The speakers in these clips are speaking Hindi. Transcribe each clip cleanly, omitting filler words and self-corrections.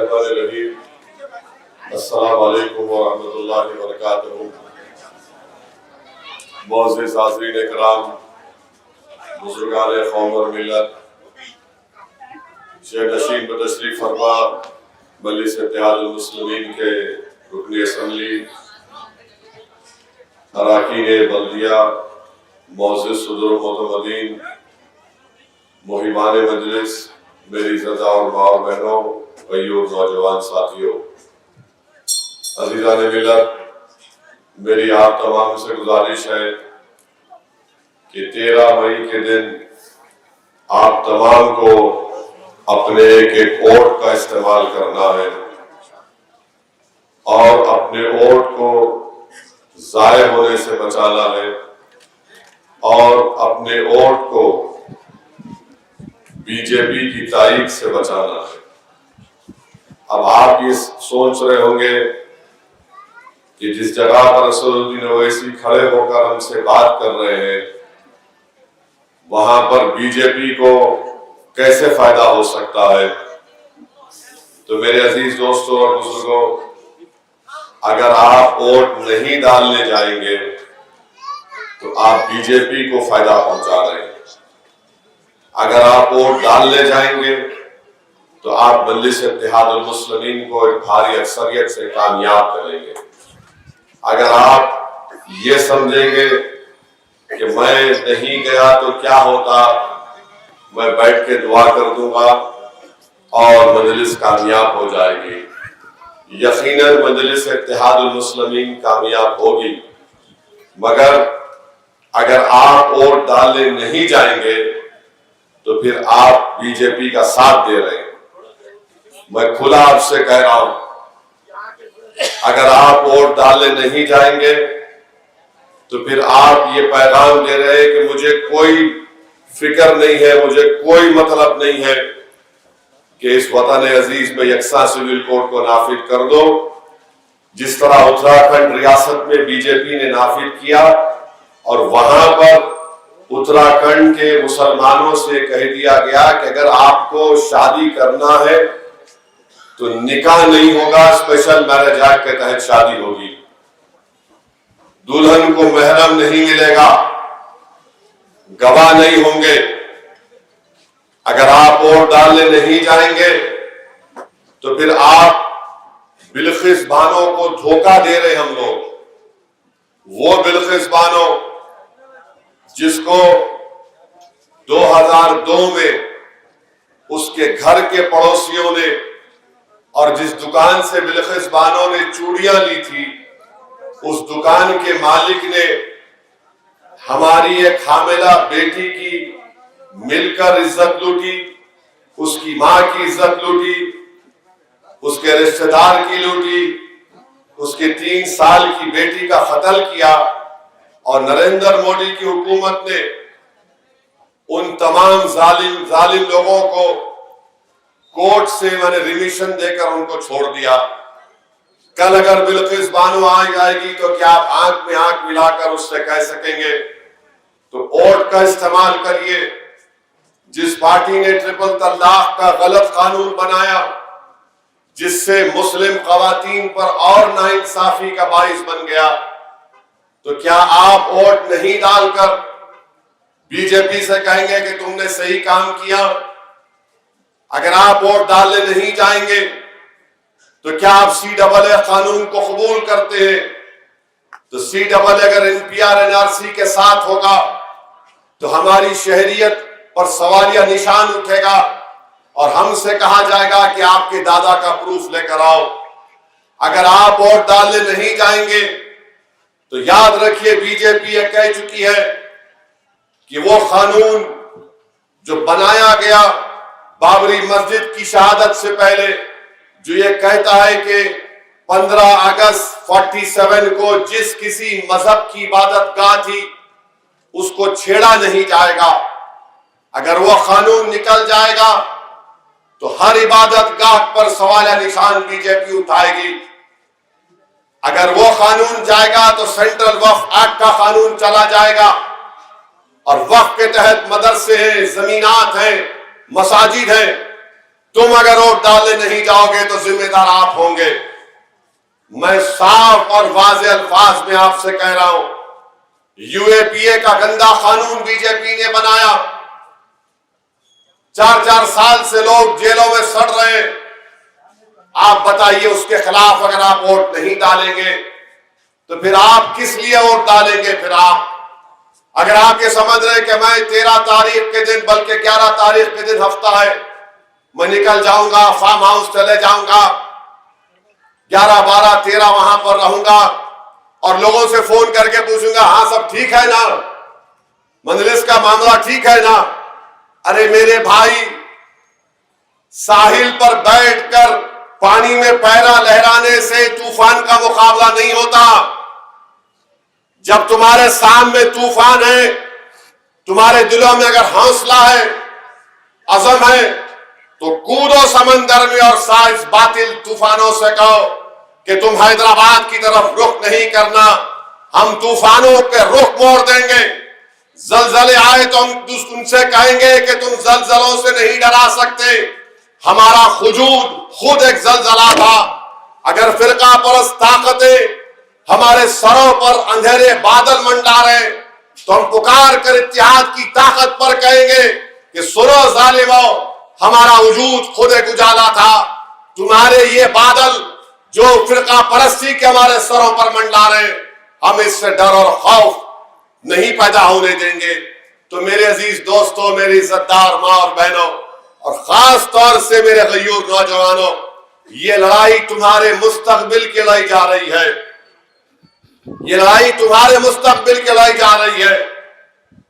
बिस्मिल्लाहिर्रहमानिर्रहीम। अस्सलामु अलैकुम व रहमतुल्लाहि व बरकातुहू। मुअज़्ज़िज़ हाज़रीन इकराम, बुज़ुर्गान क़ौम और मिल्लत, शेख नशीन बतशरीफ़ फरमा मजलिस इत्तेहादुल मुस्लिमीन के रुकन असम्बली, अरकान बल्दिया, मुअज़्ज़िज़ सदर मोतमदीन, मुहिबान मजलिस, मेरी ज़दा और माँ और बहनों, भाइयों, नौजवान साथियों, अज़ीज़ान मिल्लत, मेरी आप तमाम से गुजारिश है कि 13 मई के दिन आप तमाम को अपने एक एक वोट का इस्तेमाल करना है और अपने वोट को ज़ाय होने से बचाना है और अपने वोट को बीजेपी की तारीख से बचाना है। अब आप ये सोच रहे होंगे कि जिस जगह पर असदुद्दीन ओवैसी खड़े होकर हमसे बात कर रहे हैं, वहां पर बीजेपी को कैसे फायदा हो सकता है। तो मेरे अजीज दोस्तों और बुजुर्गों, अगर आप वोट नहीं डालने जाएंगे तो आप बीजेपी को फायदा पहुंचा रहे हैं। अगर आप वोट डालने जाएंगे तो आप मजलिस इत्तेहादुल मुस्लिमीन को एक भारी अक्सरियत से कामयाब करेंगे। अगर आप ये समझेंगे कि मैं नहीं गया तो क्या होता, मैं बैठ के दुआ कर दूंगा और मजलिस कामयाब हो जाएगी, यकीनन मजलिस इत्तेहादुल मुस्लिमीन कामयाब होगी। मगर अगर आप वोट डालने नहीं जाएंगे तो फिर आप बीजेपी का साथ दे रहे हैं। मैं खुला आपसे कह रहा हूं, अगर आप वोट डालने नहीं जाएंगे तो फिर आप ये पैगाम दे रहे हैं कि मुझे कोई फिक्र नहीं है, मुझे कोई मतलब नहीं है कि इस वतन अजीज में यकसा सिविल कोड को नाफिज कर दो, जिस तरह उत्तराखंड रियासत में बीजेपी ने नाफिज किया और वहां पर उत्तराखंड के मुसलमानों से कह दिया गया कि अगर आपको शादी करना है तो निकाह नहीं होगा, स्पेशल मैरिज एक्ट के तहत शादी होगी, दुल्हन को महरम नहीं मिलेगा, गवाह नहीं होंगे। अगर आप वोट डालने नहीं जाएंगे तो फिर आप बिल्किस बानो को धोखा दे रहे हम लोग। वो बिल्किस बानो जिसको 2002 में उसके घर के पड़ोसियों ने और जिस दुकान से बिल्किस बानो ने चूड़ियां ली थी, उस दुकान के मालिक ने हमारी एक हामिला बेटी की मिलकर इज्जत लूटी, उसकी मां की इज्जत लूटी, उसके रिश्तेदार की लूटी, उसके 3 साल की बेटी का कत्ल किया। और नरेंद्र मोदी की हुकूमत ने उन तमाम जालिम लोगों को कोर्ट से रिमिशन देकर उनको छोड़ दिया। कल अगर बिल्किस बानो आ जाएगी तो क्या आप आंख में आंख मिलाकर उससे कह सकेंगे? तो वोट का इस्तेमाल करिए। जिस पार्टी ने ट्रिपल तलाक का गलत कानून बनाया, जिससे मुस्लिम खवातीन पर और नाइंसाफी का बाइस बन गया, तो क्या आप वोट नहीं डालकर बीजेपी से कहेंगे कि तुमने सही काम किया? अगर आप वोट डालने नहीं जाएंगे तो क्या आप CAA कानून को कबूल करते हैं? तो CAA अगर NPR NRC के साथ होगा तो हमारी शहरियत पर सवालिया निशान उठेगा और हमसे कहा जाएगा कि आपके दादा का प्रूफ लेकर आओ। अगर आप वोट डालने नहीं जाएंगे तो याद रखिए, बीजेपी ये कह चुकी है कि वो कानून जो बनाया गया बाबरी मस्जिद की शहादत से पहले, जो ये कहता है कि 15 अगस्त 47 को जिस किसी मजहब की इबादत गाह थी उसको छेड़ा नहीं जाएगा, अगर वो कानून निकल जाएगा तो हर इबादत गाह पर सवाल निशान बीजेपी उठाएगी। अगर वो कानून जाएगा तो सेंट्रल वक्फ एक्ट का कानून चला जाएगा और वक्फ के तहत मदरसे हैं, जमीनात हैं, मसाजिद हैं, तुम अगर वोट डालने नहीं जाओगे तो जिम्मेदार आप होंगे। मैं साफ और वाज़ेह अल्फाज में आपसे कह रहा हूं, यूएपीए का गंदा कानून बीजेपी ने बनाया, 4-4 साल से लोग जेलों में सड़ रहे हैं। आप बताइए, उसके खिलाफ अगर आप वोट नहीं डालेंगे तो फिर आप किस लिए वोट डालेंगे? फिर आप अगर आप ये समझ रहे हैं कि मैं 13 तारीख के दिन, बल्कि 11 तारीख के दिन हफ्ता है, मैं निकल जाऊंगा, फार्म हाउस चले जाऊंगा, 11, 12, 13 वहां पर रहूंगा और लोगों से फोन करके पूछूंगा, हाँ सब ठीक है ना, मजलिस का मामला ठीक है ना? अरे मेरे भाई, साहिल पर बैठकर पानी में पैरा लहराने से तूफान का मुकाबला नहीं होता। जब तुम्हारे सामने तूफान है, तुम्हारे दिलों में अगर हौसला है, अज़म है, तो कूदो समंदर में और साइज बातिल तूफानों से कहो कि तुम हैदराबाद की तरफ रुख नहीं करना, हम तूफानों के रुख मोड़ देंगे। जलजले आए तो हम तुमसे कहेंगे कि तुम जलजलों से नहीं डरा सकते, हमारा वजूद खुद एक जलजला था। अगर फिरका परस्त ताकतें हमारे सरों पर अंधेरे बादल मंडा रहे तो हम पुकार कर इत्तेहाद की ताकत पर कहेंगे कि सुनो जालिमो, हमारा वजूद खुद एक उजाला था। तुम्हारे ये बादल जो फिरका परस्ती के हमारे सरों पर मंडा रहे, हम इससे डर और खौफ नहीं पैदा होने देंगे। तो मेरे अजीज दोस्तों, मेरी इज्जतदार माँ और बहनों, और खास तौर से मेरे गयूर नौजवानों, ये लड़ाई तुम्हारे मुस्तकबिल की लड़ाई जा रही है। ये लड़ाई तुम्हारे मुस्तकबिल की लड़ाई जा रही है,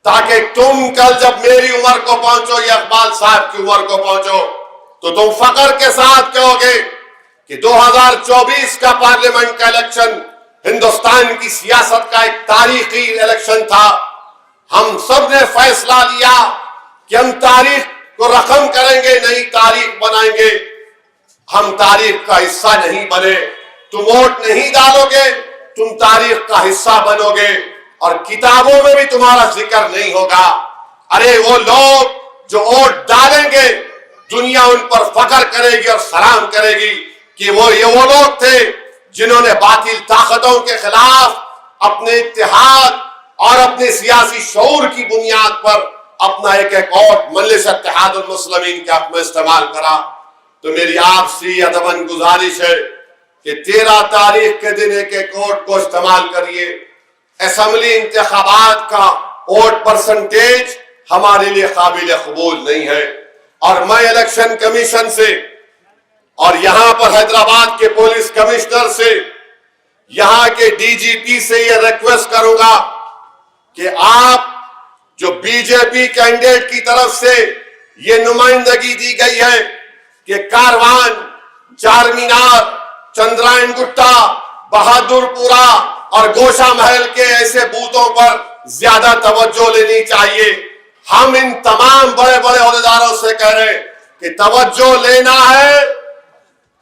ताकि तुम कल जब मेरी उम्र को पहुंचो या इकबाल साहब की उम्र को पहुंचो तो तुम फख्र के साथ कहोगे कि 2024 का पार्लियामेंट का इलेक्शन हिंदुस्तान की सियासत का एक तारीखी इलेक्शन था। हम सब ने फैसला लिया कि हम तारीख को रकम करेंगे, नई तारीख बनाएंगे। हम तारीख का हिस्सा नहीं बने। तुम वोट नहीं डालोगे, तुम तारीख का हिस्सा बनोगे और किताबों में भी तुम्हारा जिक्र नहीं होगा। अरे वो लोग जो वोट डालेंगे, दुनिया उन पर फख्र करेगी और सलाम करेगी कि वो लोग थे जिन्होंने बातिल ताकतों के खिलाफ अपने इत्तेहाद और अपने सियासी शऊर की बुनियाद पर अपना एक वोट मजलिस इत्तेहादुल मुस्लिमीन के हक में इस्तेमाल करा। तो मेरी आपसे अदबन गुजारिश है कि 13 तारीख के दिन एक वोट को इस्तेमाल करिए। असेंबली इंतखाबात का वोट परसेंटेज हमारे लिए काबिल कबूल नहीं है और मैं इलेक्शन कमीशन से और यहां पर हैदराबाद के पुलिस कमिश्नर से, यहां के डीजीपी से यह रिक्वेस्ट करूंगा कि आप जो बीजेपी कैंडिडेट की तरफ से यह नुमाइंदगी दी गई है कि कारवान, चार मीनार, चंद्रायन गुट्टा, बहादुरपुरा और गोशा महल के ऐसे बूथों पर ज्यादा तवज्जो लेनी चाहिए। हम इन तमाम बड़े बड़े ओहदेदारों से कह रहे हैं कि तवज्जो लेना है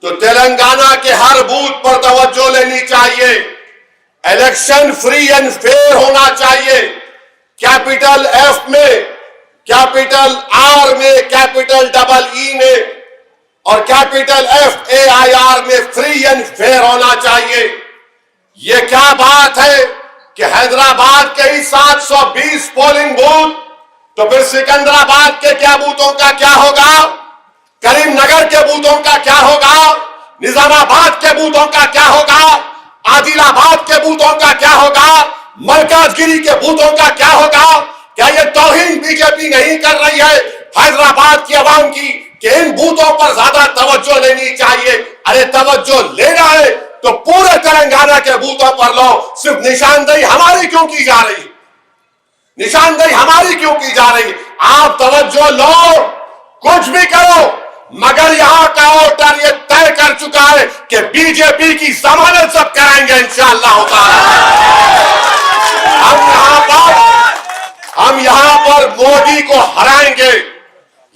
तो तेलंगाना के हर बूथ पर तवज्जो लेनी चाहिए। इलेक्शन फ्री एंड फेयर होना चाहिए। कैपिटल एफ में, कैपिटल आर में, कैपिटल डबल ई में और कैपिटल FAIR में फ्री एंड फेयर होना चाहिए। ये क्या बात है कि हैदराबाद के ही 720 पोलिंग बूथ, तो फिर सिकंदराबाद के क्या बूथों का क्या होगा? करीमनगर के बूथों का क्या होगा? निजामाबाद के बूथों का क्या होगा? आदिलाबाद के बूथों का क्या होगा? मरकजगिरी के बूथों का क्या होगा? क्या ये तौहीन बीजेपी नहीं कर रही है हैदराबाद की आवाम की कि इन बूथों पर ज्यादा तवज्जो लेनी चाहिए? अरे तवज्जो लेना है तो पूरे तेलंगाना के बूथों पर लो। सिर्फ निशानदेही हमारी क्यों की जा रही? निशानदेही हमारी क्यों की जा रही? आप तवज्जो लो, कुछ भी करो, मगर यहां का वोटर ये तय कर चुका है कि बीजेपी की जमानत सब कराएंगे इंशाअल्लाह ताला। हम यहां पर मोदी को हराएंगे,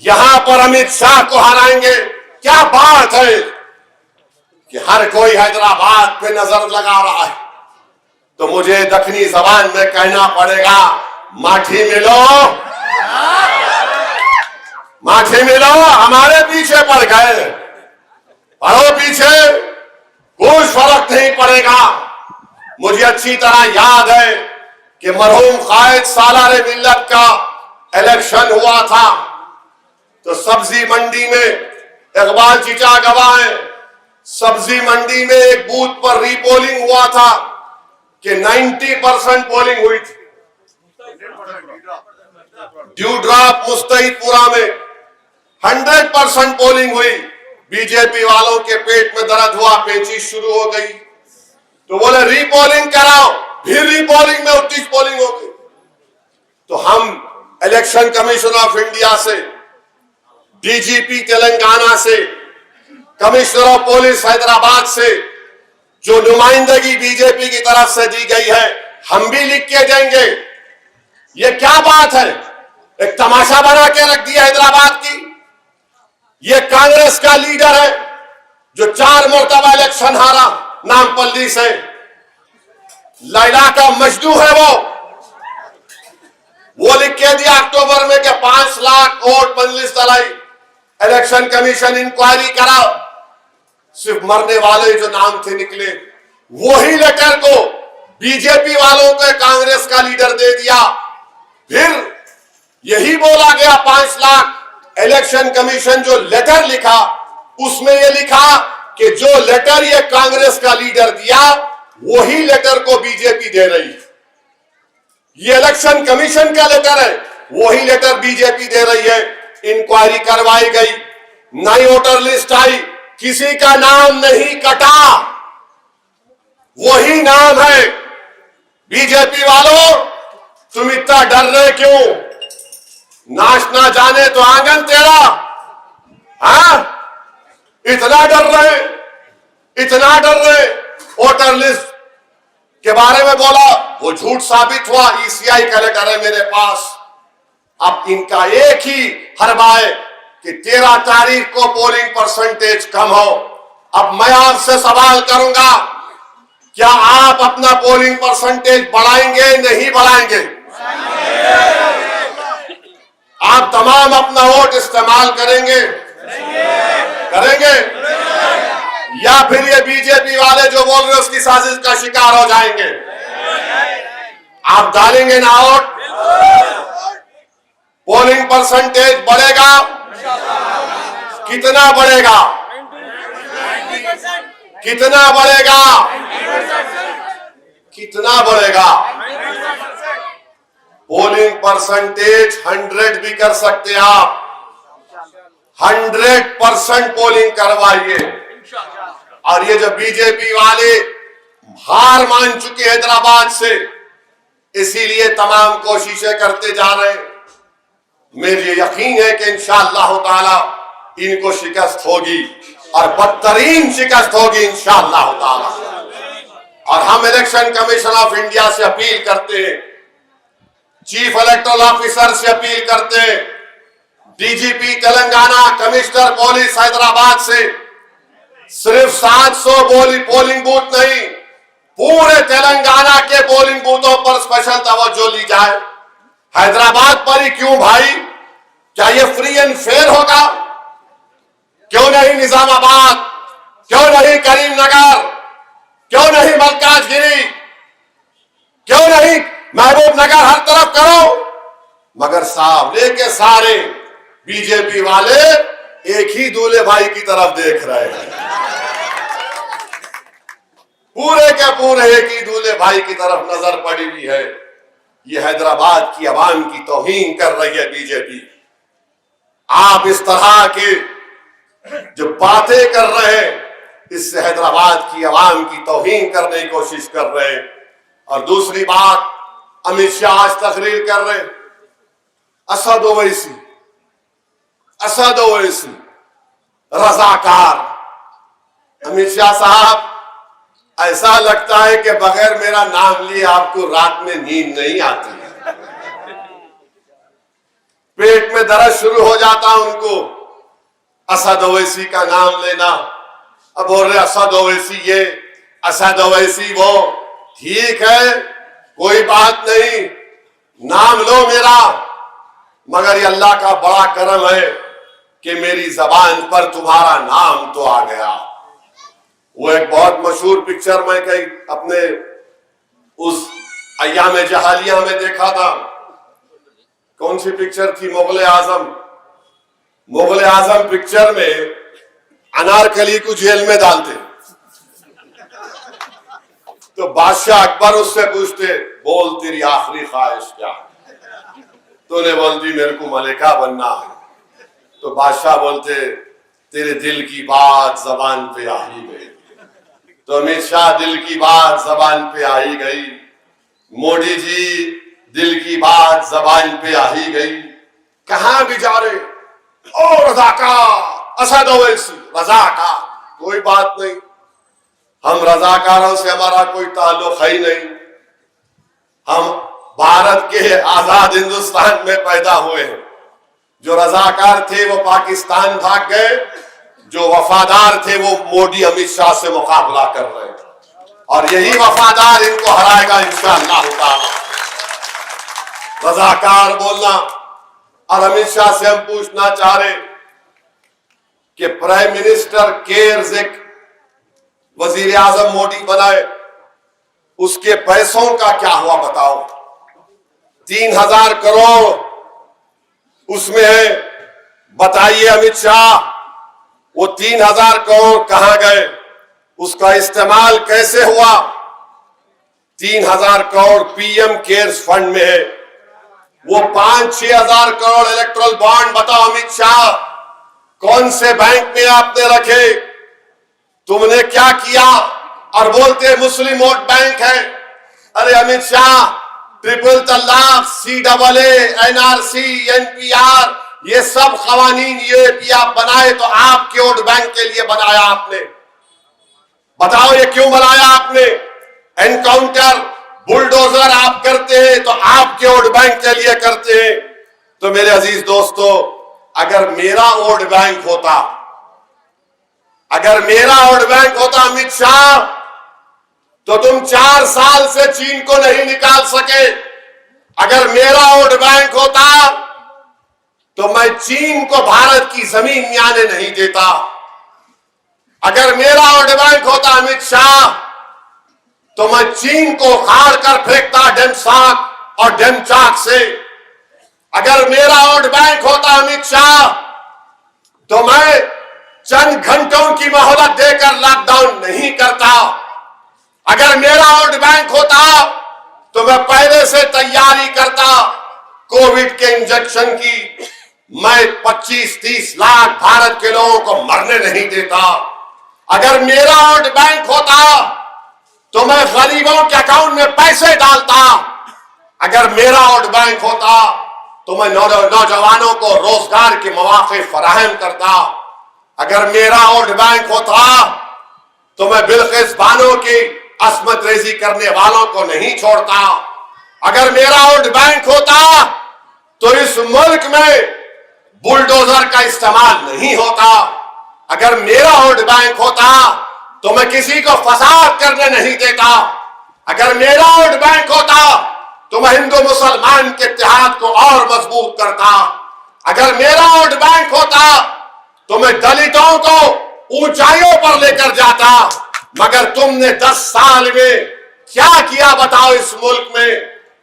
यहां पर अमित शाह को हराएंगे। क्या बात है कि हर कोई हैदराबाद पे नजर लगा रहा है, तो मुझे दक्षिणी जबान में कहना पड़ेगा, माठी मिलो, माथे मिलो, हमारे पीछे पड़ गए, पढ़ो पीछे, कोई फर्क नहीं पड़ेगा। मुझे अच्छी तरह याद है कि मरहूम कायद सालार मिल्लत का इलेक्शन हुआ था, तो सब्जी मंडी में, इकबाल चीचा गवाह है, सब्जी मंडी में एक बूथ पर रीपोलिंग हुआ था कि 90% पोलिंग हुई थी। ड्यू ड्रॉप मुस्तईदपुरा में 100% पोलिंग हुई। बीजेपी वालों के पेट में दर्द हुआ, पेचिश शुरू हो गई, तो बोले रीपोलिंग कराओ, फिर रीपोलिंग में 29 पोलिंग हो गई। तो हम इलेक्शन कमीशन ऑफ इंडिया से, डीजीपी तेलंगाना से, कमिश्नर ऑफ पुलिस हैदराबाद से जो नुमाइंदगी बीजेपी की तरफ से दी गई है, हम भी लिख के देंगे। ये क्या बात है, एक तमाशा बना के रख दिया हैदराबाद की। ये कांग्रेस का लीडर है जो 4 मरतबा इलेक्शन हारा नामपल्ली से, लैला का मजदू है वो लिख के दिया अक्टूबर में कि 5 लाख वोट मजलिस दलाई, इलेक्शन कमीशन इंक्वायरी कराओ। सिर्फ मरने वाले जो नाम थे निकले, वही लेटर को बीजेपी वालों को कांग्रेस का लीडर दे दिया। फिर यही बोला गया 5 लाख, इलेक्शन कमीशन जो लेटर लिखा उसमें यह लिखा कि जो लेटर ये कांग्रेस का लीडर दिया वही लेटर को बीजेपी दे रही है। ये इलेक्शन कमीशन का लेटर है, वही लेटर बीजेपी दे रही है। इंक्वायरी करवाई गई, नई वोटर लिस्ट आई, किसी का नाम नहीं कटा, वही नाम है। बीजेपी वालों, तुम इतना डर रहे क्यों? नाच ना जाने तो आंगन तेरा, हाँ? इतना डर रहे, इतना डर रहे। वोटर लिस्ट के बारे में बोला, वो झूठ साबित हुआ। ईसीआई का लेटर है मेरे पास। अब इनका एक ही हरबा है कि 13 तारीख को पोलिंग परसेंटेज कम हो। अब मैं आपसे सवाल करूंगा, क्या आप अपना पोलिंग परसेंटेज बढ़ाएंगे, नहीं बढ़ाएंगे? आप तमाम अपना वोट इस्तेमाल करेंगे, करेंगे, या फिर ये बीजेपी वाले जो बोल रहे हैं उसकी साजिश का शिकार हो जाएंगे? आप डालेंगे ना वोट? पोलिंग परसेंटेज बढ़ेगा, कितना बढ़ेगा? कितना बढ़ेगा? कितना बढ़ेगा? पोलिंग परसेंटेज 100 भी कर सकते हैं आप। 100% पोलिंग करवाइए। और ये जो बीजेपी वाले हार मान चुके हैदराबाद से, इसीलिए तमाम कोशिशें करते जा रहे हैं। मेरे यकीन है कि इंशाअल्लाह ताला इनको शिकस्त होगी और बदतरीन शिकस्त होगी इंशाअल्लाह ताला। और हम इलेक्शन कमीशन ऑफ इंडिया से अपील करते हैं, चीफ इलेक्टोरल ऑफिसर से अपील करते हैं, DGP Telangana, commissioner police Hyderabad से, सिर्फ 700 पोलिंग बूथ नहीं, पूरे तेलंगाना के पोलिंग बूथों पर स्पेशल तवज्जो ली जाए। हैदराबाद पर ही क्यों भाई? क्या ये फ्री एंड फेयर होगा? क्यों नहीं निजामाबाद, क्यों नहीं करीमनगर, क्यों नहीं मलकाजगिरी, क्यों नहीं महबूब नगर? हर तरफ करो। मगर सामने के सारे बीजेपी वाले एक ही दूल्हे भाई की तरफ देख रहे हैं, पूरे के पूरे एक ही दूल्हे भाई की तरफ नजर पड़ी हुई है। ये हैदराबाद की आवाम की तौहीन कर रही है बीजेपी। आप इस तरह के जो बातें कर रहे हैं, इससे हैदराबाद की आवाम की तौहीन करने की कोशिश कर रहे हैं। और दूसरी बात, अमित शाह आज तकरीर कर रहे हैं, असद ओवैसी, असद ओवैसी रजाकार। अमित शाह साहब, ऐसा लगता है कि बगैर मेरा नाम लिए आपको रात में नींद नहीं आती है, पेट में दर्द शुरू हो जाता उनको असद ओवैसी का नाम लेना। अब बोल रहे असद ओवैसी ये, असद ओवैसी वो। ठीक है, कोई बात नहीं, नाम लो मेरा, मगर ये अल्लाह का बड़ा करम है कि मेरी जबान पर तुम्हारा नाम तो आ गया। वो एक बहुत मशहूर पिक्चर मैं कहीं अपने उस अय्याम जहालिया में देखा था। कौन सी पिक्चर थी? मुगल आजम। मुगल आजम पिक्चर में अनारकली को जेल में डालते तो बादशाह अकबर उससे पूछते, बोल तेरी आखिरी ख्वाहिश क्या है? तूने बोलती मेरे को मलिका बनना है। तो बादशाह बोलते, तेरे दिल की बात जबान पे आ ही गई। तो अमित शाह, दिल की बात जबान पे आ ही गई। मोदी जी, दिल की बात जबान पे आ ही गई। कहां भी जा रहे, ओ रजाकार, असद ओवैसी रजाकार, कोई बात नहीं, हम रजाकारों से हमारा कोई ताल्लुक है ही नहीं। हम भारत के आजाद हिंदुस्तान में पैदा हुए हैं। जो रजाकार थे वो पाकिस्तान भाग गए, जो वफादार थे वो मोदी अमित शाह से मुकाबला कर रहे हैं, और यही वफादार इनको हराएगा इंशाअल्लाह ताला। रजाकार बोलना। और अमित शाह से हम पूछना चाह रहे कि प्राइम मिनिस्टर केयर्स एक वजीर आजम मोदी बनाए, उसके पैसों का क्या हुआ बताओ? 3000 करोड़ उसमें है। बताइए अमित शाह, वो 3000 करोड़ कहां गए? उसका इस्तेमाल कैसे हुआ? 3000 करोड़ पीएम केयर्स फंड में है। वो 5-6 हजार करोड़ इलेक्ट्रल बॉन्ड, बताओ अमित शाह, कौन से बैंक में आपने रखे? तुमने क्या किया? और बोलते मुस्लिम वोट बैंक है। अरे अमित शाह, ट्रिपल तलाक, CAA, NRC, NPR, ये सब कवानीन ये आप बनाए तो आपके वोट बैंक के लिए बनाया आपने। बताओ ये क्यों बनाया आपने? एनकाउंटर, बुलडोजर आप करते हैं तो आपके वोट बैंक के लिए करते हैं। तो मेरे अजीज दोस्तों, अगर मेरा वोट बैंक होता, अगर मेरा वोट बैंक होता अमित शाह, तो तुम 4 साल से चीन को नहीं निकाल सके। अगर मेरा वोट बैंक होता तो मैं चीन को भारत की जमीन में आने नहीं देता। अगर मेरा वोट बैंक होता अमित शाह, तो मैं चीन को उखाड़ कर फेंकता डेमसाक और डेमचाक से। अगर मेरा वोट बैंक होता अमित शाह, तो मैं चंद घंटों की मोहलत देकर लॉकडाउन नहीं करता। अगर मेरा वोट बैंक होता तो मैं पहले से तैयारी करता कोविड के इंजेक्शन की। मैं 25-30 लाख भारत के लोगों को मरने नहीं देता। अगर मेरा वोट बैंक होता तो मैं गरीबों के अकाउंट में पैसे डालता। अगर मेरा वोट बैंक होता तो मैं नौजवानों को रोजगार के मौके फराहम करता। अगर मेरा वोट बैंक होता तो मैं बिल्किस बानो की असमत रेजी करने वालों को नहीं छोड़ता। अगर मेरा वोट बैंक होता तो इस मुल्क में बुलडोजर का इस्तेमाल नहीं होता। अगर मेरा वोट बैंक होता तो मैं किसी को फसाद करने नहीं देता। अगर मेरा वोट बैंक होता तो मैं हिंदू मुसलमान के इत्तेहाद को और मजबूत करता। अगर मेरा वोट बैंक होता तो मैं दलितों को ऊंचाइयों पर लेकर जाता। मगर तुमने 10 साल में क्या किया बताओ? इस मुल्क में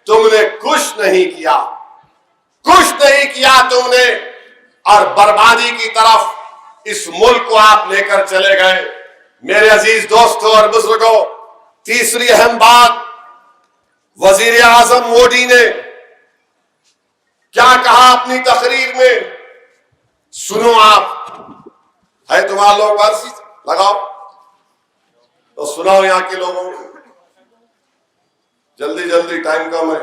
तुमने कुछ नहीं किया, कुछ नहीं किया तुमने, और बर्बादी की तरफ इस मुल्क को आप लेकर चले गए। मेरे अजीज दोस्तों और बुजुर्गों, तीसरी अहम बात, वजीर आजम मोदी ने क्या कहा अपनी तकरीर में? सुनो आप, है तुम्हारा लोग पास लगाओ तो सुनाओ यहाँ के लोगों को, जल्दी जल्दी, टाइम कम है।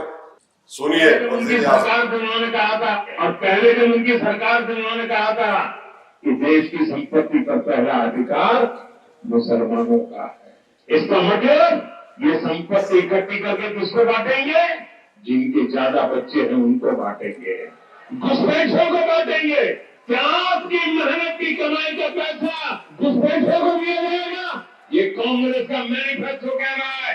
सुनिए। उनकी सरकार से उन्होंने कहा था, और पहले दिन उनकी सरकार से उन्होंने कहा था कि देश की संपत्ति पर पहला अधिकार मुसलमानों का है। इसका मतलब ये संपत्ति इकट्ठी करके किसको बांटेंगे? जिनके ज्यादा बच्चे हैं उनको बांटेंगे, घुसपैठियों को बांटेंगे। क्या आपकी मेहनत की कमाई का पैसा घुसपैठियों को दिया जाएगा? ये कांग्रेस का मैनिफेस्टो कह रहा है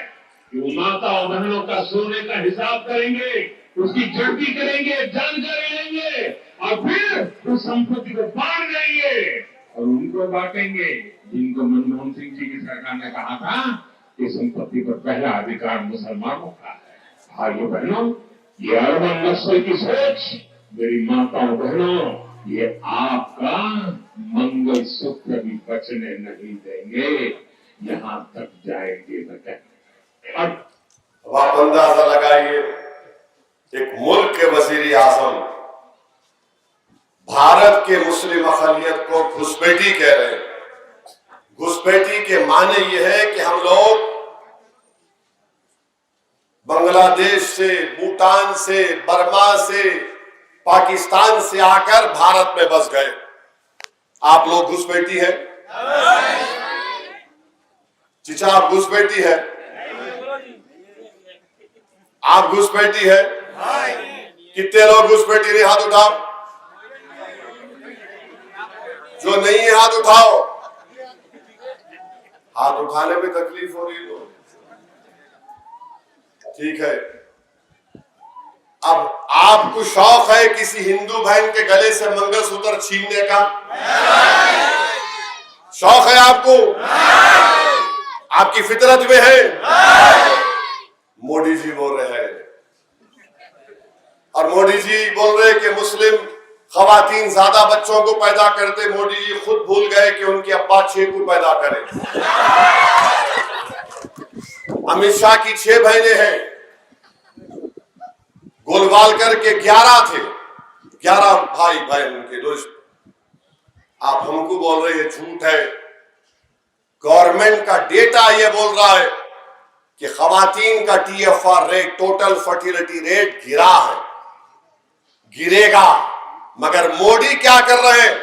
कि वो माता और बहनों का सोने का हिसाब करेंगे, उसकी गिनती करेंगे, जानकारी लेंगे और फिर उस संपत्ति को बांट और उनको बांटेंगे जिनको मनमोहन सिंह जी की सरकार ने कहा था कि संपत्ति पर पहला अधिकार मुसलमानों का है। भाइयों बहनों, ये अरबन नस्ल की सोच, मेरी माताओं बहनों, ये आपका मंगल सूत्र भी बचने नहीं देंगे, यहां तक जाएंगे न कहने। अब आप अंदाजा लगाइए, एक मुल्क के वजीर आजम भारत के मुस्लिम अक़लियत को घुसपैठी कह रहे हैं। घुसपैठी के माने यह है कि हम लोग बांग्लादेश से, भूटान से, बर्मा से, पाकिस्तान से आकर भारत में बस गए। आप लोग घुसपैठी है? चिचा आप घुसपैठी है? आप घुसपैठी है? कितने लोग घुसपैठी नहीं? हाथ उठाओ। जो नहीं है हाथ उठाओ। हाथ उठाने में तकलीफ हो रही है। ठीक है, अब आपको शौक है किसी हिंदू बहन के गले से मंगलसूत्र छीनने का? शौक है आपको? आपकी फितरत में है? मोदी जी बोल रहे हैं, और मोदी जी बोल रहे हैं कि मुस्लिम खवातीन ज्यादा बच्चों को पैदा करते। मोदी जी खुद भूल गए कि उनके अब्बा 6 को पैदा करें। अमित शाह की 6 बहनें हैं, गोलवालकर के 11 थे, 11 भाई बहन उनके दोस्त। आप हमको बोल रहे हैं झूठ है। गवर्नमेंट का डेटा यह बोल रहा है कि खवातीन का TFR rate, total fertility rate गिरा है, गिरेगा। मगर मोदी क्या कर रहे हैं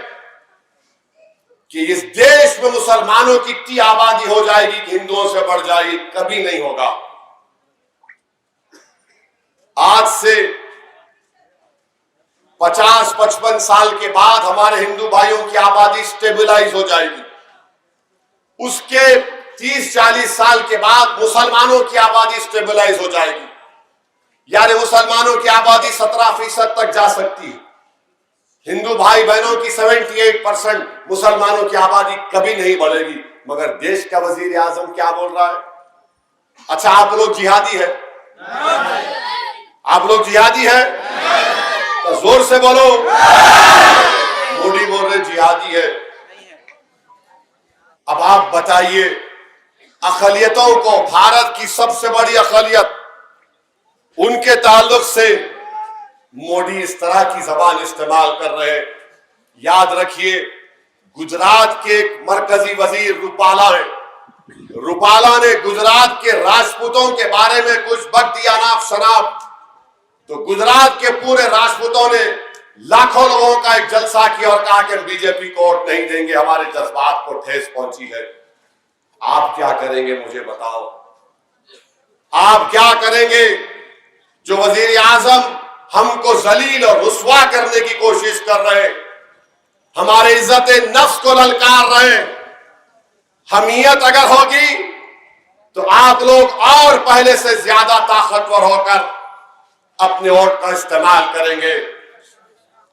कि इस देश में मुसलमानों की इतनी आबादी हो जाएगी कि हिंदुओं से बढ़ जाएगी। कभी नहीं होगा। आज से 50-55 साल के बाद हमारे हिंदू भाइयों की आबादी स्टेबलाइज हो जाएगी। उसके 30-40 साल के बाद मुसलमानों की आबादी स्टेबलाइज हो जाएगी, यानी मुसलमानों की आबादी 17% तक जा सकती है। हिंदू भाई बहनों की 78%, मुसलमानों की आबादी कभी नहीं बढ़ेगी। मगर देश का वजीर आजम क्या बोल रहा है? अच्छा, आप लोग जिहादी है? आप लोग जिहादी है? तो जोर से बोलो। मोदी बोल रहे जिहादी है। अब आप बताइए, अक़लियतों को, भारत की सबसे बड़ी अक़लियत, उनके ताल्लुक से मोदी इस तरह की जबान इस्तेमाल कर रहे हैं। याद रखिए, गुजरात के एक मरकजी वजीर रूपाला है। रूपाला ने गुजरात के राजपूतों के बारे में कुछ बक दिया नाप शनाप, तो गुजरात के पूरे राजपूतों ने लाखों लोगों का एक जलसा किया और कहा कि हम बीजेपी को वोट नहीं देंगे, हमारे जज्बात को ठेस पहुंची है। आप क्या करेंगे मुझे बताओ? आप क्या करेंगे? जो वजीर आजम हमको जलील और रुस्वा करने की कोशिश कर रहे हैं, हमारे इज्जत नफ्स को ललकार रहे हैं। हमीयत अगर होगी तो आप लोग और पहले से ज्यादा ताकतवर होकर अपने वोट का इस्तेमाल करेंगे।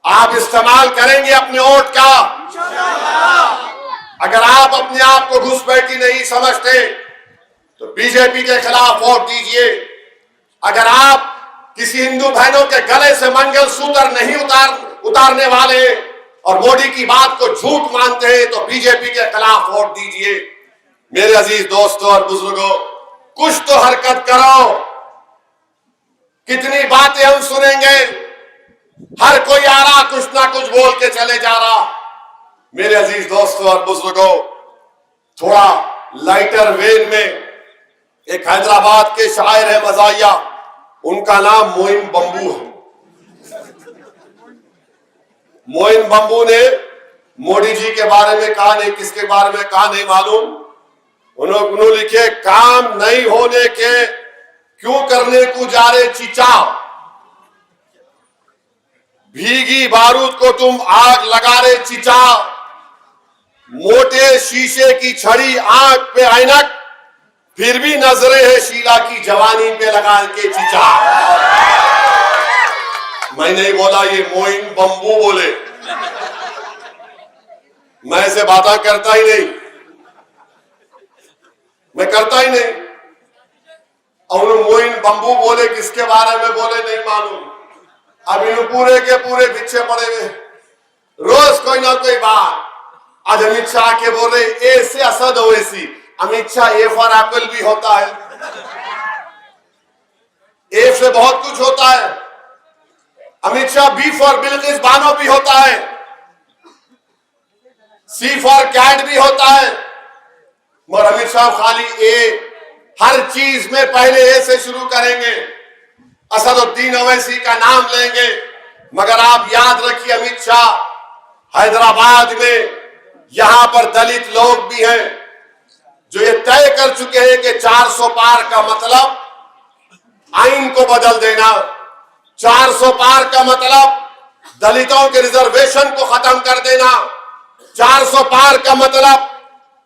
आप इस्तेमाल करेंगे अपने वोट का। अगर आप अपने आप को घुसपैठी नहीं समझते तो बीजेपी के खिलाफ वोट दीजिए। अगर आप किसी हिंदू बहनों के गले से मंगलसूत्र नहीं उतारने वाले और मोदी की बात को झूठ मानते हैं तो बीजेपी के खिलाफ वोट दीजिए। मेरे अजीज दोस्तों और बुजुर्गों, कुछ तो हरकत करो। कितनी बातें हम सुनेंगे? हर कोई आ रहा, कुछ ना कुछ बोल के चले जा रहा। मेरे अजीज दोस्तों और बुजुर्गों, थोड़ा लाइटर वेन में एक हैदराबाद के शायर है मजाहिया, उनका नाम मोइन बंबू है। मोइन बंबू ने मोदी जी के बारे में कहा, नहीं किसके बारे में कहा नहीं मालूम। उन्होंने लिखे, काम नहीं होने के क्यों करने को जा रहे चीचा, भीगी बारूद को तुम आग लगा रहे चीचा, मोटे शीशे की छड़ी आंख पे ऐनक, फिर भी नजरें है शीला की जवानी पे लगा के चीचा। मैं नहीं बोला, ये मोइन बंबू बोले। मैं ऐसे बातें करता ही नहीं, मैं करता ही नहीं। और मोइन बंबू बोले किसके बारे में बोले नहीं मालूम। अब इन पूरे के पूरे पीछे पड़े हुए, रोज कोई ना कोई बात। आज अमित शाह के बोल रहे ए से Asad Owaisi, Amit Shah A for Apple भी होता है, ए से बहुत कुछ होता है। अमित शाह बी फॉर बिल्किस बानो भी होता है, सी फॉर कैट भी होता है, मगर अमित शाह खाली ए, हर चीज में पहले ए से शुरू करेंगे, असदुद्दीन ओवैसी का नाम लेंगे। मगर आप याद रखिए अमित शाह हैदराबाद में यहां पर दलित लोग भी हैं जो ये तय कर चुके हैं कि 400 पार का मतलब आइन को बदल देना, 400 पार का मतलब दलितों के रिजर्वेशन को खत्म कर देना, 400 पार का मतलब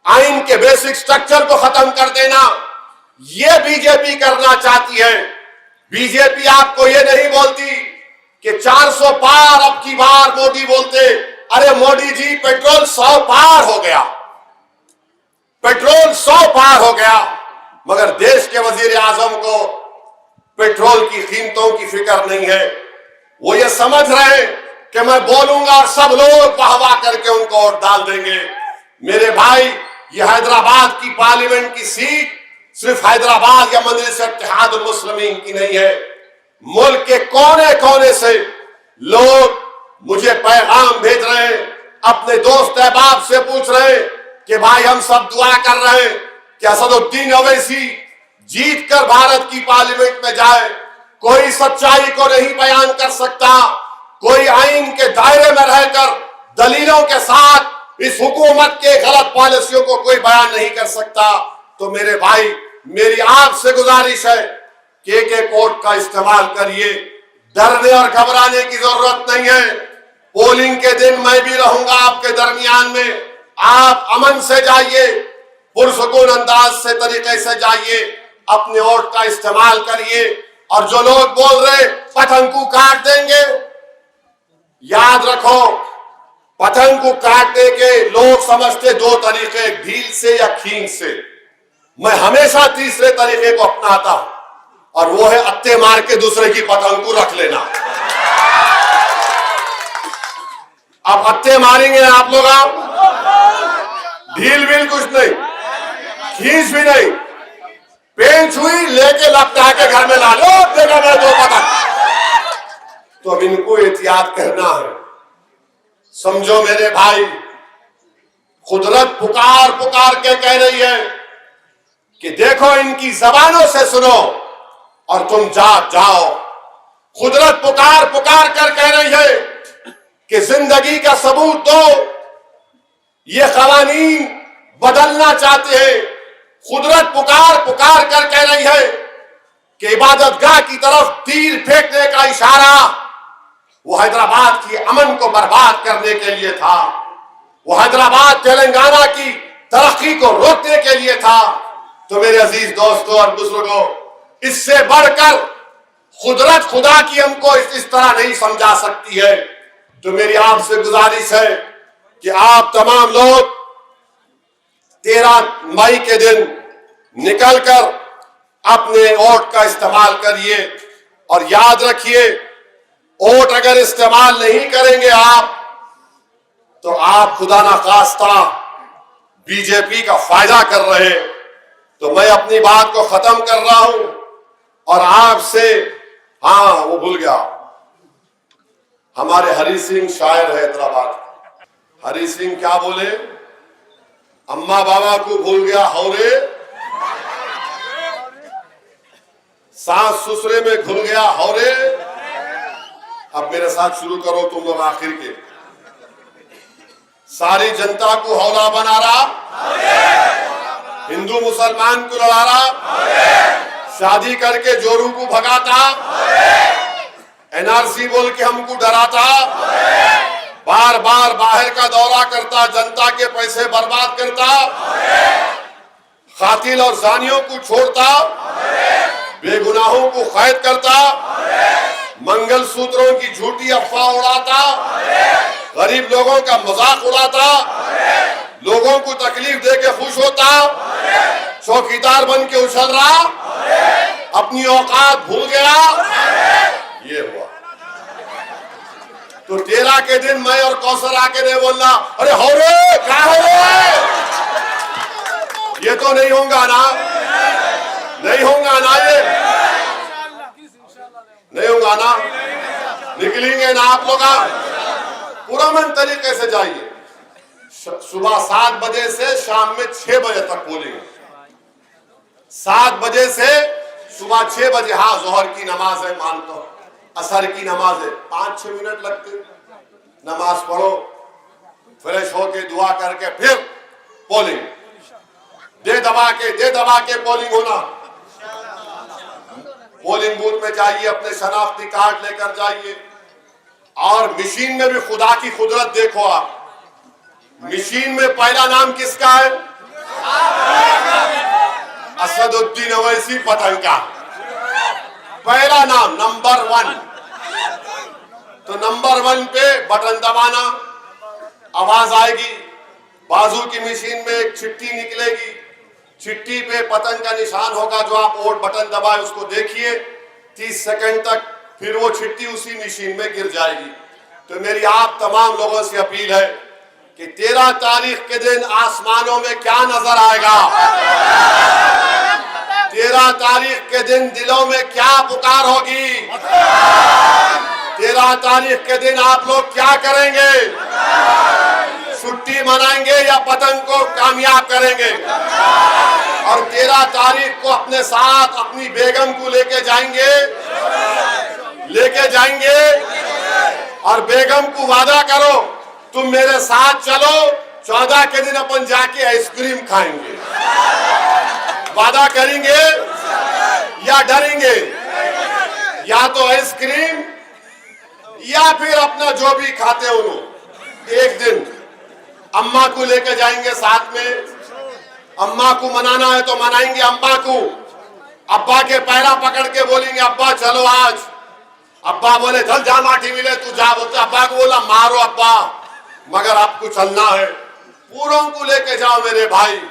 आइन के बेसिक स्ट्रक्चर को खत्म कर देना। ये बीजेपी करना चाहती है। बीजेपी आपको ये नहीं बोलती कि 400 पार अब की बार मोदी बोलते, अरे मोदी जी पेट्रोल 100 पार हो गया, पेट्रोल 100 पार हो गया। मगर देश के वजीर आजम को पेट्रोल की कीमतों की फिक्र नहीं है। वो ये समझ रहे हैं कि मैं बोलूंगा और सब लोग वाह करके उनको वोट डाल देंगे। मेरे भाई, ये हैदराबाद की पार्लियामेंट की सीट सिर्फ हैदराबाद या मजलिस इत्तेहादुल मुस्लिमीन की नहीं है। मुल्क के कोने कोने से लोग मुझे पैगाम भेज रहे हैं, अपने दोस्त अहबाब से पूछ रहे हैं कि भाई हम सब दुआ कर रहे हैं कि असदुद्दीन ओवैसी जीत कर भारत की पार्लियामेंट में जाए। कोई सच्चाई को नहीं बयान कर सकता, कोई आइन के दायरे में रहकर दलीलों के साथ इस हुकूमत के गलत पॉलिसियों को कोई बयान नहीं कर सकता। तो मेरे भाई, मेरी आपसे गुजारिश है कि एक वोट का इस्तेमाल करिए, डरने और घबराने की जरूरत नहीं है। पोलिंग के दिन मैं भी रहूंगा आपके दरमियान में, आप अमन से जाइए, पुरसुकून अंदाज से तरीके से जाइए, अपने वोट का इस्तेमाल करिए। और जो लोग बोल रहे पतंग को काट देंगे, याद रखो पतंग को काटने के लोग समझते दो तरीके, ढील से या खींच से। मैं हमेशा तीसरे तरीके को अपनाता हूं और वो है अत्ते मार के दूसरे की पतंग को रख लेना। अब अत्ते मारेंगे आप लोग, आप ढील भी कुछ नहीं, खींच भी नहीं, पेंच हुई लेके लपटा के घर में ला लो, देखा मैं दो पतंग। तो अब इनको एहतियात करना है। समझो मेरे भाई, कुदरत पुकार पुकार के कह रही है कि देखो इनकी जबानों से सुनो और तुम जाग जाओ। कुदरत पुकार पुकार कर कह रही है कि जिंदगी का सबूत दो। ये कवानीन बदलना चाहते हैं। कुदरत पुकार पुकार कर कह रही है कि इबादतगाह की तरफ तीर फेंकने का इशारा वो हैदराबाद की अमन को बर्बाद करने के लिए था, वो हैदराबाद तेलंगाना की तरक्की को रोकने के लिए था। तो मेरे अजीज दोस्तों और बुजुर्गों, इससे बढ़कर कुदरत खुदा की हमको इस तरह नहीं समझा सकती है। तो मेरी आपसे गुजारिश है कि आप तमाम लोग 13 मई के दिन निकलकर अपने वोट का इस्तेमाल करिए। और याद रखिए, वोट अगर इस्तेमाल नहीं करेंगे आप, तो आप खुदा ना खास्ता बीजेपी का फायदा कर रहे हैं। तो मैं अपनी बात को खत्म कर रहा हूं और आपसे, हाँ वो भूल गया, हमारे हरि सिंह शायर है हैदराबाद। हरि सिंह क्या बोले, अम्मा बाबा को भूल गया हौरे, सास ससुरे में घुल गया हौरे। अब मेरे साथ शुरू करो तुम लोग आखिर के। सारी जनता को हौला बना रहा, हिंदू मुसलमान को लड़ा रहा, शादी करके जोरू को भगाता, एनआरसी बोल के हमको डराता, बार बार बाहर का दौरा करता, जनता के पैसे बर्बाद करता, कातिल और जानियों को छोड़ता, बेगुनाहों को कैद करता, मंगलसूत्रों की झूठी अफवाह उड़ाता, गरीब लोगों का मजाक उड़ाता, लोगों को तकलीफ दे के खुश होता, चौकीदार बन के उछल रहा, अपनी औकात भूल गया, ये हुआ। तो 13 के दिन मैं और कौसर आके नहीं बोलना अरे हो रे क्या हो रे, ये तो नहीं होगा ना, नहीं होगा ना, ये नहीं होगा ना, निकलेंगे ना आप लोग। पुरअमन तरीके से जाइए। सुबह 7 बजे से शाम में 6 बजे तक बोलेंगे। 7 बजे से सुबह 6 बजे, हाँ जोहर की नमाज है मानता हूं, असर की नमाज है, 5-6 मिनट लगते, नमाज पढ़ो, फ्रेश होके दुआ करके फिर पोलिंग, दे दबा के पोलिंग होना। पोलिंग बूथ में जाइए, अपने शनाख्ती कार्ड लेकर जाइए, और मशीन में भी खुदा की कुदरत देखो आप। मशीन में पहला नाम किसका है? असदुद्दीन ओवैसी पतंग का पहला नाम, नंबर 1। तो नंबर 1 पे बटन दबाना, आवाज आएगी, बाजू की मशीन में एक चिट्ठी निकलेगी, चिट्ठी पे पतंग का निशान होगा, जो आप वोट बटन दबाए उसको देखिए 30 सेकंड तक, फिर वो चिट्ठी उसी मशीन में गिर जाएगी। तो मेरी आप तमाम लोगों से अपील है कि 13 तारीख के दिन आसमानों में क्या नजर आएगा, 13 तारीख के दिन दिलों में क्या पुकार होगी, 13 तारीख के दिन आप लोग क्या करेंगे, छुट्टी मनाएंगे या पतंग को कामयाब करेंगे। और 13 तारीख को अपने साथ अपनी बेगम को लेके जाएंगे और बेगम को वादा करो तुम मेरे साथ चलो, 14 के दिन अपन जाके आइसक्रीम खाएंगे। वादा करेंगे या डरेंगे? या तो आइसक्रीम या फिर अपना जो भी खाते हो लोग। एक दिन अम्मा को लेकर जाएंगे साथ में, अम्मा को मनाना है तो मनाएंगे अम्मा को, अब्बा के पैरा पकड़ के बोलेंगे अब्बा चलो आज। अब्बा बोले चल जा माटी मिले तू जा, बोलते अब्बा को बोला मारो अब्बा मगर आपको चलना है। पूरों को लेके जाओ मेरे भाई,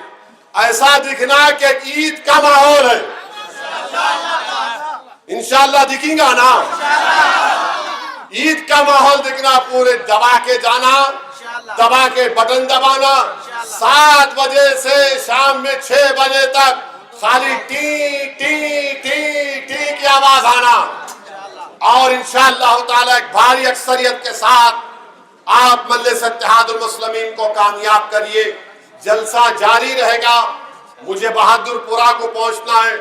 ऐसा दिखना कि ईद का माहौल है। इंशाल्लाह दिखेगा ना, ईद का माहौल दिखना, पूरे दबा के जाना, दबा के बटन दबाना, 7 बजे से शाम में 6 बजे तक खाली टी टी टी टी की आवाज आना, और इंशाअल्लाह ताला एक भारी अक्सरियत के साथ आप मजलिस इत्तेहादुल मुस्लिमीन को कामयाब करिए। जलसा जारी रहेगा। मुझे बहादुरपुरा को पहुंचना है,